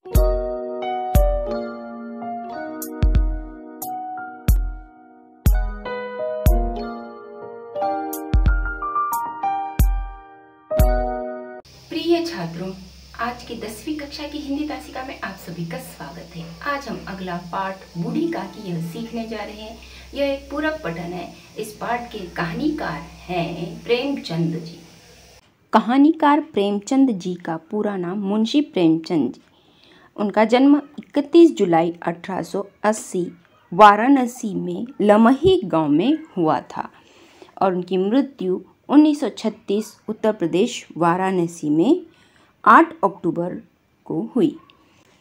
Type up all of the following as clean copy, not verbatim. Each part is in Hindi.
प्रिय छात्रों, आज की 10वीं कक्षा की हिंदी तासिका में आप सभी का स्वागत है। आज हम अगला पाठ बूढ़ी काकी यह सीखने जा रहे हैं। यह एक पूरक पठन है। इस पाठ के कहानीकार हैं प्रेमचंद जी। कहानीकार प्रेमचंद जी का पूरा नाम मुंशी प्रेमचंद जी। उनका जन्म 31 जुलाई 1880 वाराणसी में लमही गांव में हुआ था और उनकी मृत्यु 1936 उत्तर प्रदेश वाराणसी में 8 अक्टूबर को हुई।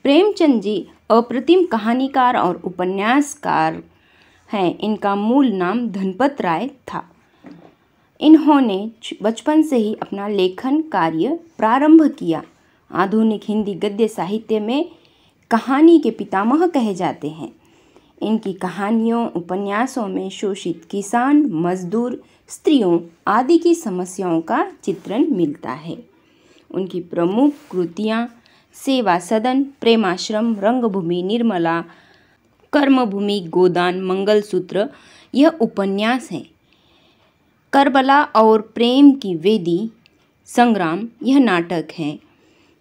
प्रेमचंद जी अप्रतिम कहानीकार और उपन्यासकार हैं। इनका मूल नाम धनपत राय था। इन्होंने बचपन से ही अपना लेखन कार्य प्रारंभ किया। आधुनिक हिंदी गद्य साहित्य में कहानी के पितामह कहे जाते हैं। इनकी कहानियों उपन्यासों में शोषित किसान, मजदूर, स्त्रियों आदि की समस्याओं का चित्रण मिलता है। उनकी प्रमुख कृतियाँ सेवा सदन, प्रेमाश्रम, रंगभूमि, निर्मला, कर्मभूमि, गोदान, मंगलसूत्र यह उपन्यास हैं। करबला और प्रेम की वेदी, संग्राम यह नाटक हैं।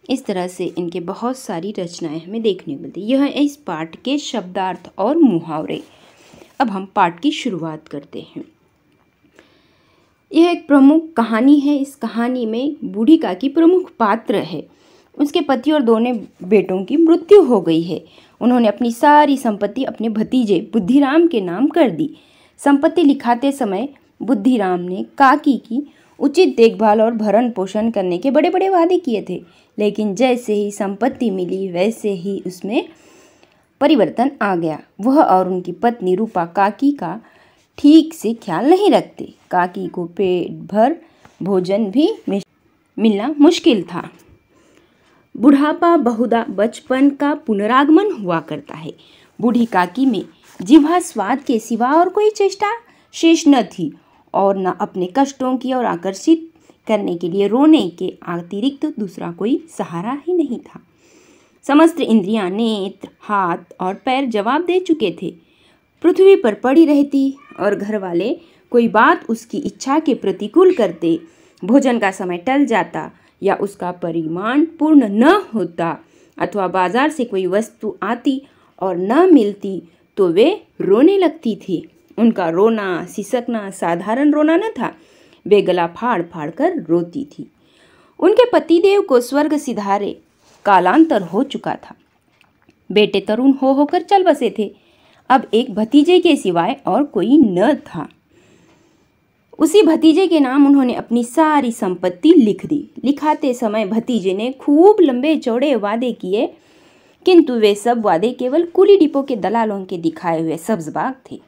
इस तरह से इनके बहुत सारी रचनाएं हमें देखने को मिलती। यह इस पाठ के शब्दार्थ और मुहावरे। अब हम पाठ की शुरुआत करते हैं। यह एक प्रमुख कहानी है। इस कहानी में बूढ़ी काकी प्रमुख पात्र है। उसके पति और दोनों बेटों की मृत्यु हो गई है। उन्होंने अपनी सारी संपत्ति अपने भतीजे बुद्धिराम के नाम कर दी। संपत्ति लिखाते समय बुद्धिराम ने काकी की उचित देखभाल और भरण पोषण करने के बड़े बड़े वादे किए थे, लेकिन जैसे ही संपत्ति मिली वैसे ही उसमें परिवर्तन आ गया। वह और उनकी पत्नी रूपा काकी का ठीक से ख्याल नहीं रखते। काकी को पेट भर भोजन भी मिलना मुश्किल था। बुढ़ापा बहुधा बचपन का पुनरागमन हुआ करता है। बूढ़ी काकी में जिह्वा स्वाद के सिवा और कोई चेष्टा शेष न थी और न अपने कष्टों की और आकर्षित करने के लिए रोने के अतिरिक्त दूसरा कोई सहारा ही नहीं था। समस्त इंद्रियां, नेत्र, हाथ और पैर जवाब दे चुके थे। पृथ्वी पर पड़ी रहती और घर वाले कोई बात उसकी इच्छा के प्रतिकूल करते, भोजन का समय टल जाता या उसका परिमाण पूर्ण न होता अथवा बाजार से कोई वस्तु आती और न मिलती तो वे रोने लगती थी। उनका रोना सिसकना साधारण रोना न था। वे गला फाड़ फाड़ कर रोती थी। उनके पतिदेव को स्वर्ग सिधारे कालांतर हो चुका था। बेटे तरुण होकर चल बसे थे। अब एक भतीजे के सिवाय और कोई न था। उसी भतीजे के नाम उन्होंने अपनी सारी संपत्ति लिख दी। लिखाते समय भतीजे ने खूब लंबे चौड़े वादे किए, किंतु वे सब वादे केवल कुली डिपो के दलालों के दिखाए हुए सब्जबाग थे।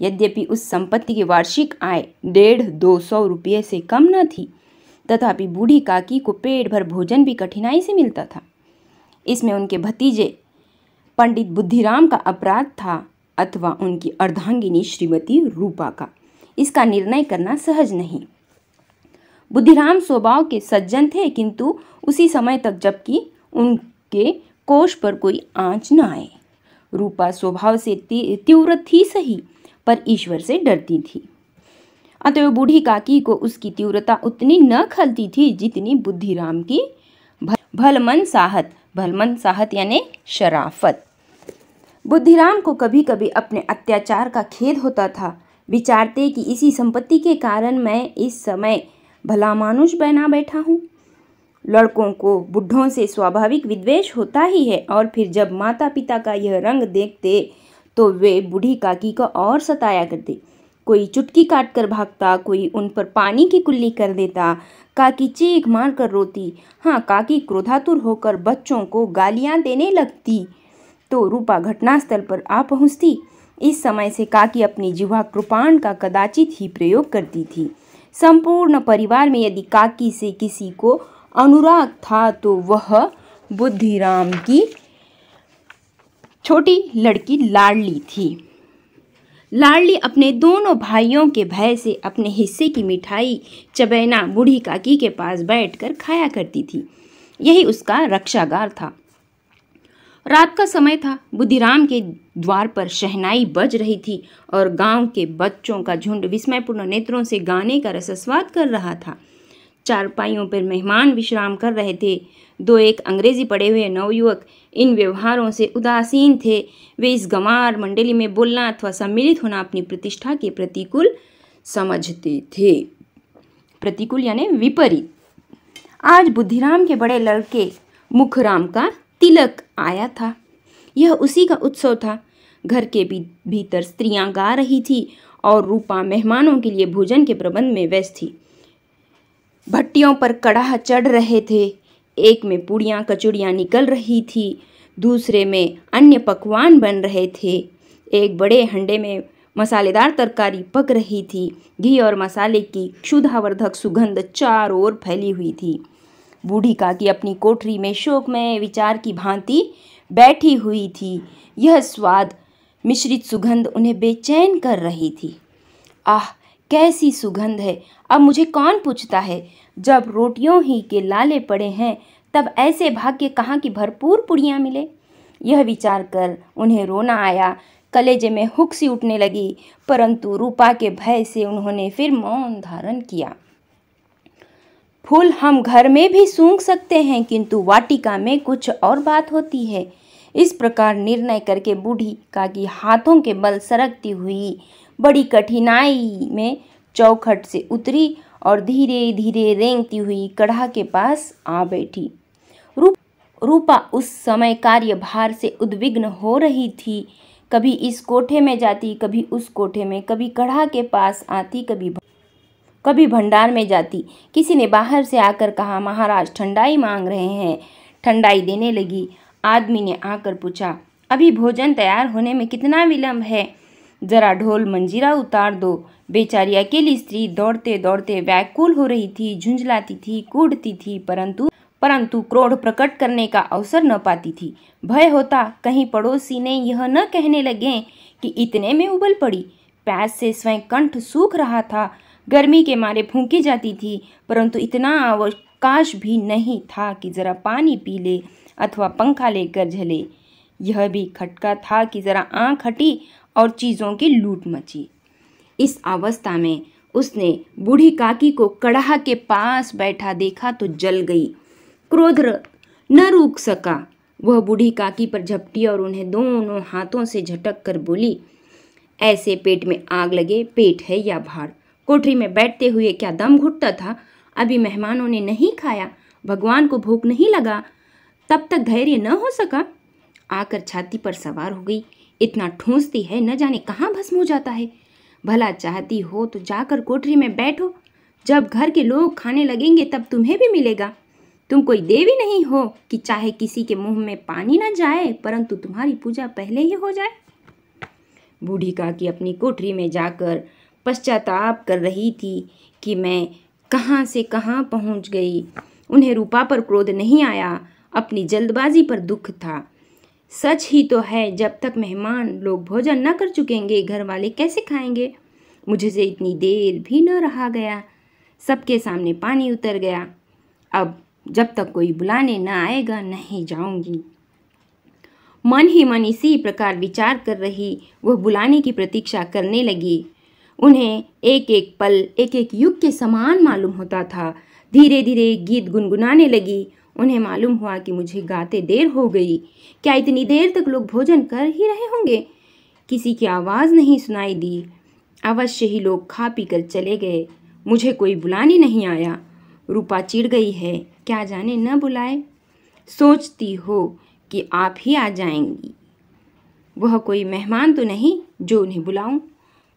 यद्यपि उस संपत्ति की वार्षिक आय 150-200 रुपये से कम न थी, तथापि बूढ़ी काकी को पेट भर भोजन भी कठिनाई से मिलता था। इसमें उनके भतीजे पंडित बुद्धिराम का अपराध था अथवा उनकी अर्धांगिनी श्रीमती रूपा का, इसका निर्णय करना सहज नहीं। बुद्धिराम स्वभाव के सज्जन थे, किंतु उसी समय तक जबकि उनके कोष पर कोई आंच न आए। रूपा स्वभाव से तीव्र थी सही, पर ईश्वर से डरती थी। अतः बूढ़ी काकी को उसकी तीव्रता उतनी न खलती थी जितनी बुद्धिराम की भलमन साहत यानी शराफत। बुद्धिराम को कभी कभी अपने अत्याचार का खेद होता था। विचारते कि इसी संपत्ति के कारण मैं इस समय भला मानुष बना बैठा हूँ। लड़कों को बुढ़ों से स्वाभाविक विद्वेष होता ही है और फिर जब माता पिता का यह रंग देखते तो वे बूढ़ी काकी को और सताया करते। कोई चुटकी काट कर भागता, कोई उन पर पानी की कुल्ली कर देता। काकी चीख मार कर रोती। हाँ, काकी क्रोधातुर होकर बच्चों को गालियाँ देने लगती तो रूपा घटनास्थल पर आ पहुँचती। इस समय से काकी अपनी जिह्वा कृपाण का कदाचित ही प्रयोग करती थी। संपूर्ण परिवार में यदि काकी से किसी को अनुराग था तो वह बुद्धिराम की छोटी लड़की लाडली थी। लाडली अपने दोनों भाइयों के भय से अपने हिस्से की मिठाई चबैना बूढ़ी काकी के पास बैठकर खाया करती थी। यही उसका रक्षागार था। रात का समय था। बुद्धिराम के द्वार पर शहनाई बज रही थी और गांव के बच्चों का झुंड विस्मयपूर्ण नेत्रों से गाने का रसस्वाद कर रहा था। चारपाइयों पर मेहमान विश्राम कर रहे थे। दो एक अंग्रेजी पढ़े हुए नवयुवक इन व्यवहारों से उदासीन थे। वे इस गंवार मंडली में बोलना अथवा सम्मिलित होना अपनी प्रतिष्ठा के प्रतिकूल समझते थे। प्रतिकूल यानी विपरीत। आज बुद्धिराम के बड़े लड़के मुखराम का तिलक आया था। यह उसी का उत्सव था। घर के भीतर स्त्रियां गा रही थी और रूपा मेहमानों के लिए भोजन के प्रबंध में व्यस्त थी। भट्टियों पर कड़ाह चढ़ रहे थे। एक में पूड़ियाँ कचौड़ियाँ निकल रही थी, दूसरे में अन्य पकवान बन रहे थे। एक बड़े हंडे में मसालेदार तरकारी पक रही थी। घी और मसाले की क्षुधावर्धक सुगंध चारों ओर फैली हुई थी। बूढ़ी काकी अपनी कोठरी में शोकमय विचार की भांति बैठी हुई थी। यह स्वाद मिश्रित सुगंध उन्हें बेचैन कर रही थी। आह, कैसी सुगंध है! अब मुझे कौन पूछता है? जब रोटियों ही के लाले पड़े हैं तब ऐसे भाग्य कहाँ की भरपूर पुड़ियाँ मिले। यह विचार कर उन्हें रोना आया। कलेजे में हुक सी उठने लगी, परंतु रूपा के भय से उन्होंने फिर मौन धारण किया। फूल हम घर में भी सूंघ सकते हैं, किंतु वाटिका में कुछ और बात होती है। इस प्रकार निर्णय करके बूढ़ी काकी हाथों के बल सरकती हुई बड़ी कठिनाई में चौखट से उतरी और धीरे धीरे रेंगती हुई कढ़ा के पास आ बैठी। रूपा उस समय कार्यभार से उद्विग्न हो रही थी। कभी इस कोठे में जाती, कभी उस कोठे में, कभी कढ़ा के पास आती, कभी भंडार में जाती। किसी ने बाहर से आकर कहा, महाराज ठंडाई मांग रहे हैं। ठंडाई देने लगी। आदमी ने आकर पूछा, अभी भोजन तैयार होने में कितना विलंब है? जरा ढोल मंजीरा उतार दो। बेचारी अकेली स्त्री दौड़ते दौड़ते व्याकुल हो रही थी, झुंझलाती थी, कूदती थी, परंतु क्रोध प्रकट करने का अवसर न पाती थी। भय होता कहीं पड़ोसी ने यह न कहने लगे कि इतने में उबल पड़ी। प्यास से स्वयं कंठ सूख रहा था। गर्मी के मारे फूंकी जाती थी, परंतु इतना अवकाश भी नहीं था कि जरा पानी पी ले अथवा पंखा लेकर झले। यह भी खटका था कि जरा आंख हटी और चीज़ों की लूट मची। इस अवस्था में उसने बूढ़ी काकी को कड़ाह के पास बैठा देखा तो जल गई। क्रोध न रुक सका। वह बूढ़ी काकी पर झपटी और उन्हें दोनों हाथों से झटक कर बोली, ऐसे पेट में आग लगे, पेट है या भार? कोठरी में बैठते हुए क्या दम घुटता था? अभी मेहमानों ने नहीं खाया, भगवान को भूख नहीं लगा, तब तक धैर्य न हो सका। आकर छाती पर सवार हो गई। इतना ठूंसती है, न जाने कहाँ भस्म हो जाता है। भला चाहती हो तो जाकर कोठरी में बैठो। जब घर के लोग खाने लगेंगे तब तुम्हें भी मिलेगा। तुम कोई देवी नहीं हो कि चाहे किसी के मुंह में पानी न जाए, परंतु तुम्हारी पूजा पहले ही हो जाए। बूढ़ी काकी अपनी कोठरी में जाकर पश्चाताप कर रही थी कि मैं कहाँ से कहाँ पहुँच गई। उन्हें रूपा पर क्रोध नहीं आया, अपनी जल्दबाजी पर दुख था। सच ही तो है, जब तक मेहमान लोग भोजन न कर चुकेंगे घर वाले कैसे खाएंगे? मुझसे इतनी देर भी न रहा गया। सबके सामने पानी उतर गया। अब जब तक कोई बुलाने न आएगा नहीं जाऊंगी। मन ही मन इसी प्रकार विचार कर रही वह बुलाने की प्रतीक्षा करने लगी। उन्हें एक एक पल एक एक युग के समान मालूम होता था। धीरे धीरे गीत गुनगुनाने लगी। उन्हें मालूम हुआ कि मुझे गाते देर हो गई। क्या इतनी देर तक लोग भोजन कर ही रहे होंगे? किसी की आवाज़ नहीं सुनाई दी। अवश्य ही लोग खा पी कर चले गए। मुझे कोई बुलाने नहीं आया। रूपा चिढ़ गई है, क्या जाने न बुलाए। सोचती हो कि आप ही आ जाएंगी। वह कोई मेहमान तो नहीं जो उन्हें बुलाऊं।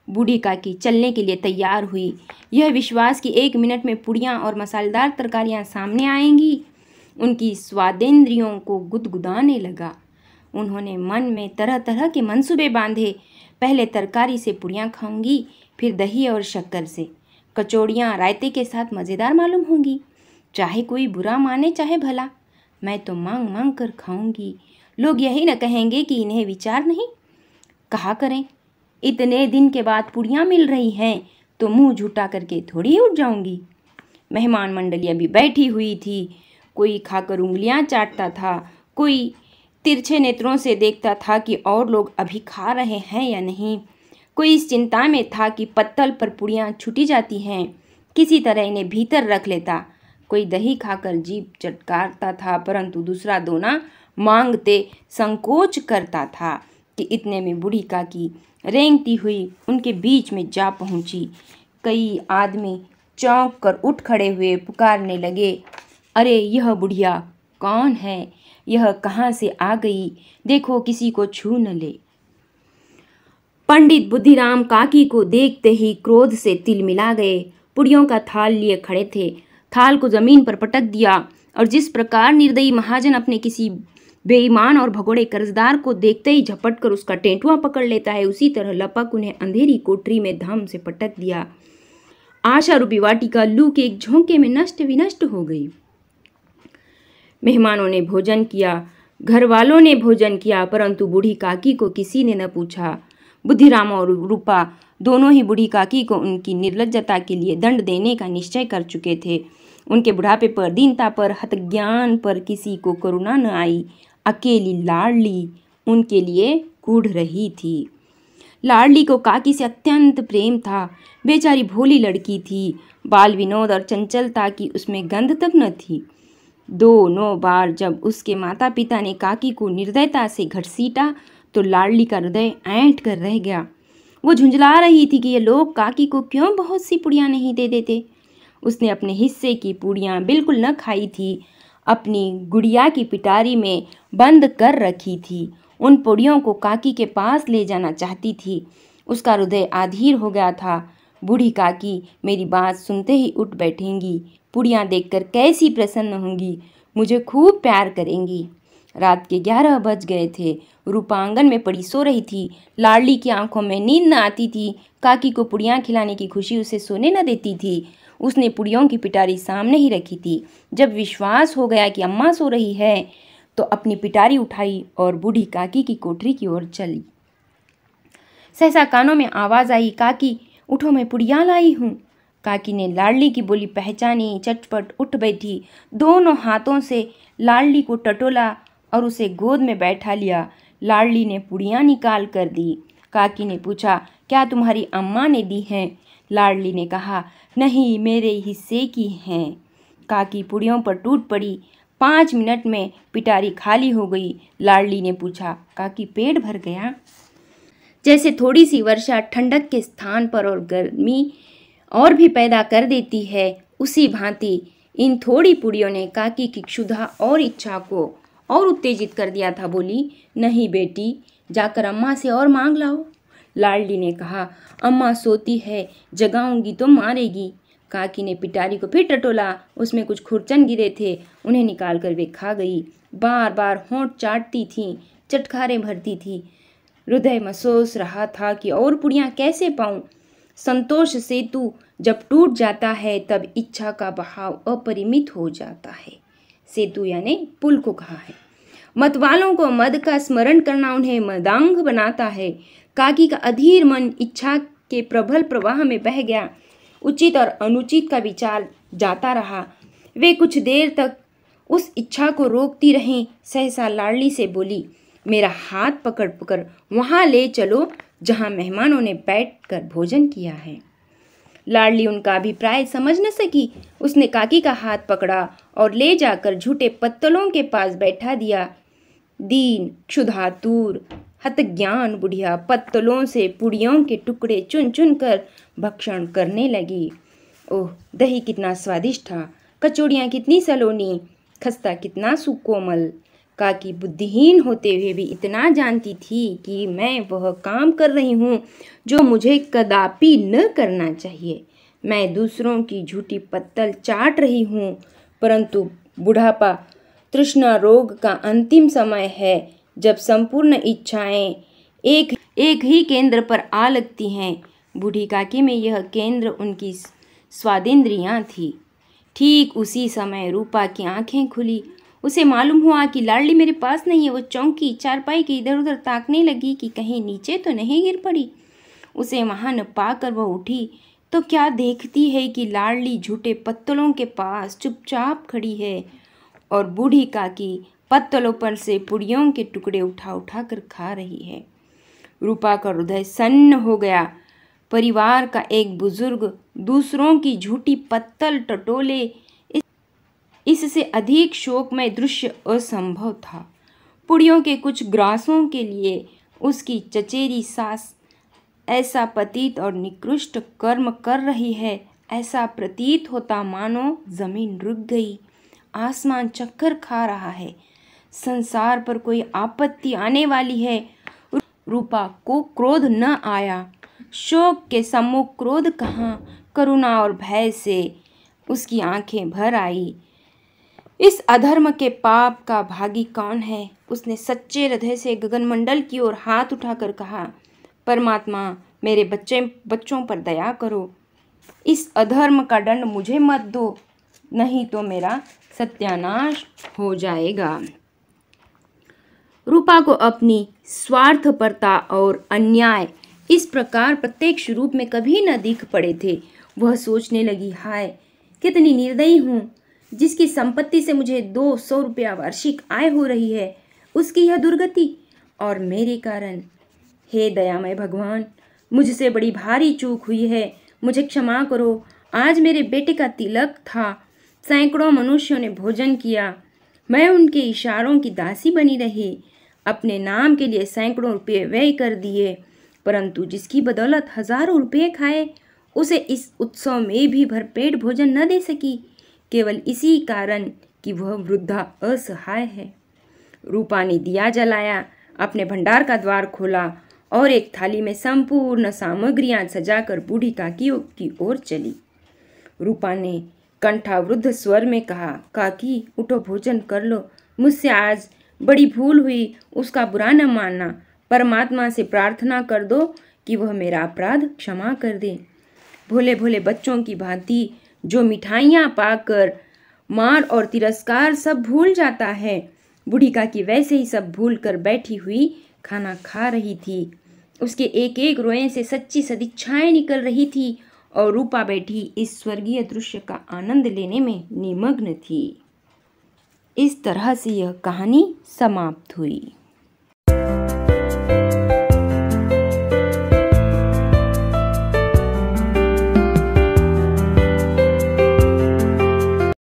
बूढ़ी काकी चलने के लिए तैयार हुई। यह विश्वास कि 1 मिनट में पुड़ियाँ और मसालेदार तरकारियाँ सामने आएंगी उनकी स्वादेंद्रियों को गुदगुदाने लगा। उन्होंने मन में तरह तरह के मंसूबे बांधे। पहले तरकारी से पुड़ियाँ खाऊंगी, फिर दही और शक्कर से। कचौड़ियाँ रायते के साथ मज़ेदार मालूम होंगी। चाहे कोई बुरा माने चाहे भला, मैं तो मांग मांग कर खाऊंगी। लोग यही न कहेंगे कि इन्हें विचार नहीं। कहा करें, इतने दिन के बाद पुड़ियाँ मिल रही हैं तो मुंह झूठा करके थोड़ी उठ जाऊंगी। मेहमान मंडलियाँ भी बैठी हुई थी। कोई खाकर उंगलियां चाटता था, कोई तिरछे नेत्रों से देखता था कि और लोग अभी खा रहे हैं या नहीं। कोई इस चिंता में था कि पत्तल पर पुड़ियाँ छूटी जाती हैं, किसी तरह इन्हें भीतर रख लेता। कोई दही खाकर जीभ चटकारता था, परंतु दूसरा दोना मांगते संकोच करता था कि इतने में बूढ़ी काकी रेंगती हुई उनके बीच में जा पहुंची। कई आदमी चौंक कर उठ खड़े हुए पुकारने लगे, अरे यह बुढ़िया कौन है? यह कहाँ से आ गई? देखो किसी को छू न ले। पंडित बुद्धिराम काकी को देखते ही क्रोध से तिलमिला गए। पुड़ियों का थाल लिए खड़े थे। थाल को जमीन पर पटक दिया और जिस प्रकार निर्दयी महाजन अपने किसी बेईमान और भगोड़े कर्जदार को देखते ही झपट कर उसका टेंटुआ पकड़ लेता है, उसी तरह लपक उन्हें अंधेरी कोठरी में धम से पटक दिया। आशा रूपी वाटिका लू के एक झोंके में नष्ट विनष्ट हो गई। मेहमानों ने भोजन किया, घर वालों ने भोजन किया, परंतु बूढ़ी काकी को किसी ने न पूछा। बुद्धिराम और रूपा दोनों ही बूढ़ी काकी को उनकी निर्लज्जता के लिए दंड देने का निश्चय कर चुके थे। उनके बुढ़ापे पर, दीनता पर, हतज्ञान पर किसी को करुणा न आई। अकेली लाडली उनके लिए कूढ़ रही थी। लाडली को काकी से अत्यंत प्रेम था। बेचारी भोली लड़की थी। बाल विनोद और चंचलता की उसमें गंध तक न थी। 2-9 बार जब उसके माता पिता ने काकी को निर्दयता से घसीटा तो लाडली का हृदय ऐंठ कर रह गया। वो झुंझला रही थी कि ये लोग काकी को क्यों बहुत सी पुड़ियाँ नहीं दे देते। उसने अपने हिस्से की पुड़ियाँ बिल्कुल न खाई थी, अपनी गुड़िया की पिटारी में बंद कर रखी थी। उन पुड़ियों को काकी के पास ले जाना चाहती थी। उसका हृदय आधीर हो गया था। बूढ़ी काकी मेरी बात सुनते ही उठ बैठेंगी, पुड़ियाँ देखकर कैसी प्रसन्न होंगी, मुझे खूब प्यार करेंगी। रात के 11 बज गए थे। रूपा आंगन में पड़ी सो रही थी। लाडली की आंखों में नींद न आती थी। काकी को पुड़ियाँ खिलाने की खुशी उसे सोने न देती थी। उसने पुड़ियों की पिटारी सामने ही रखी थी। जब विश्वास हो गया कि अम्मा सो रही है तो अपनी पिटारी उठाई और बूढ़ी काकी की कोठरी की ओर चली। सहसा कानों में आवाज आई, काकी उठो, मैं पुड़ियाँ लाई हूँ। काकी ने लाडली की बोली पहचानी, चटपट उठ बैठी, दोनों हाथों से लाडली को टटोला और उसे गोद में बैठा लिया। लाडली ने पुड़ियाँ निकाल कर दी। काकी ने पूछा, क्या तुम्हारी अम्मा ने दी हैं? लाडली ने कहा, नहीं, मेरे हिस्से की हैं। काकी पुड़ियों पर टूट पड़ी। 5 मिनट में पिटारी खाली हो गई। लाडली ने पूछा, काकी पेट भर गया? जैसे थोड़ी सी वर्षा ठंडक के स्थान पर और गर्मी और भी पैदा कर देती है, उसी भांति इन थोड़ी पुड़ियों ने काकी की क्षुधा और इच्छा को और उत्तेजित कर दिया था। बोली, नहीं बेटी, जाकर अम्मा से और मांग लाओ। लाडली ने कहा, अम्मा सोती है, जगाऊंगी तो मारेगी। काकी ने पिटारी को फिर टटोला। उसमें कुछ खुरचन गिरे थे, उन्हें निकाल कर वे खा गई। बार बार होंठ चाटती थी, चटखारे भरती थी। हृदय महसूस रहा था कि और पुड़ियाँ कैसे पाऊं। संतोष सेतु जब टूट जाता है तब इच्छा का बहाव अपरिमित हो जाता है। सेतु यानी पुल को कहा है। मतवालों को मद का स्मरण करना उन्हें मदांग बनाता है। काकी का अधीर मन इच्छा के प्रबल प्रवाह में बह गया। उचित और अनुचित का विचार जाता रहा। वे कुछ देर तक उस इच्छा को रोकती रहीं। सहसा लाडली से बोली, मेरा हाथ पकड़ पकड़ वहाँ ले चलो जहाँ मेहमानों ने बैठकर भोजन किया है। लाडली उनका अभिप्राय समझ न सकी। उसने काकी का हाथ पकड़ा और ले जाकर झूठे पत्तलों के पास बैठा दिया। दीन, क्षुधातुर, हतज्ञान बुढ़िया पत्तलों से पुड़ियों के टुकड़े चुन चुन कर भक्षण करने लगी। ओह, दही कितना स्वादिष्ट था, कचौड़ियाँ कितनी सलोनी, खस्ता कितना सुकोमल। काकी बुद्धिहीन होते हुए भी इतना जानती थी कि मैं वह काम कर रही हूँ जो मुझे कदापि न करना चाहिए। मैं दूसरों की झूठी पत्तल चाट रही हूँ, परंतु बुढ़ापा तृष्णा रोग का अंतिम समय है, जब संपूर्ण इच्छाएं एक ही केंद्र पर आ लगती हैं। बूढ़ी काकी में यह केंद्र उनकी स्वादिंद्रियाँ थी। ठीक उसी समय रूपा की आंखें खुली। उसे मालूम हुआ कि लाडली मेरे पास नहीं है। वो चौंकी, चारपाई के इधर उधर ताकने लगी कि कहीं नीचे तो नहीं गिर पड़ी। उसे वहां न पाकर वह उठी तो क्या देखती है कि लाडली झूठे पत्तलों के पास चुपचाप खड़ी है और बूढ़ी काकी पत्तलों पर से पुड़ियों के टुकड़े उठा उठा कर खा रही है। रूपा का हृदय सन्न हो गया। परिवार का एक बुजुर्ग दूसरों की झूठी पत्तल टटोले, इससे अधिक शोकमय दृश्य असंभव था। पुड़ियों के कुछ ग्रासों के लिए उसकी चचेरी सास ऐसा पतित और निकृष्ट कर्म कर रही है, ऐसा प्रतीत होता मानो जमीन रुक गई, आसमान चक्कर खा रहा है, संसार पर कोई आपत्ति आने वाली है। रूपा को क्रोध न आया। शोक के सम्मुख क्रोध कहाँ, करुणा और भय से उसकी आंखें भर आई। इस अधर्म के पाप का भागी कौन है? उसने सच्चे हृदय से गगनमंडल की ओर हाथ उठाकर कहा, परमात्मा मेरे बच्चों पर दया करो। इस अधर्म का दंड मुझे मत दो, नहीं तो मेरा सत्यानाश हो जाएगा। रूपा को अपनी स्वार्थपरता और अन्याय इस प्रकार प्रत्यक्ष रूप में कभी न दिख पड़े थे। वह सोचने लगी, हाय कितनी निर्दयी हूँ, जिसकी संपत्ति से मुझे 200 रुपया वार्षिक आय हो रही है, उसकी यह दुर्गति और मेरे कारण। हे दयामय भगवान, मुझसे बड़ी भारी चूक हुई है, मुझे क्षमा करो। आज मेरे बेटे का तिलक था, सैकड़ों मनुष्यों ने भोजन किया, मैं उनके इशारों की दासी बनी रही, अपने नाम के लिए सैकड़ों रुपये व्यय कर दिए, परंतु जिसकी बदौलत हजारों रुपये खाए, उसे इस उत्सव में भी भरपेट भोजन न दे सकी, केवल इसी कारण कि वह वृद्धा असहाय है। रूपा ने दिया जलाया, अपने भंडार का द्वार खोला और एक थाली में संपूर्ण सामग्रियां सजाकर बूढ़ी काकी की ओर चली। रूपा ने कंठावरुद्ध स्वर में कहा, काकी उठो, भोजन कर लो, मुझसे आज बड़ी भूल हुई, उसका बुरा न मानना। परमात्मा से प्रार्थना कर दो कि वह मेरा अपराध क्षमा कर दे। भोले भोले बच्चों की भांति जो मिठाइयाँ पाकर मार और तिरस्कार सब भूल जाता है, बूढ़ी काकी वैसे ही सब भूल कर बैठी हुई खाना खा रही थी। उसके एक एक रोए से सच्ची सदिच्छाएं निकल रही थी और रूपा बैठी इस स्वर्गीय दृश्य का आनंद लेने में निमग्न थी। इस तरह से यह कहानी समाप्त हुई।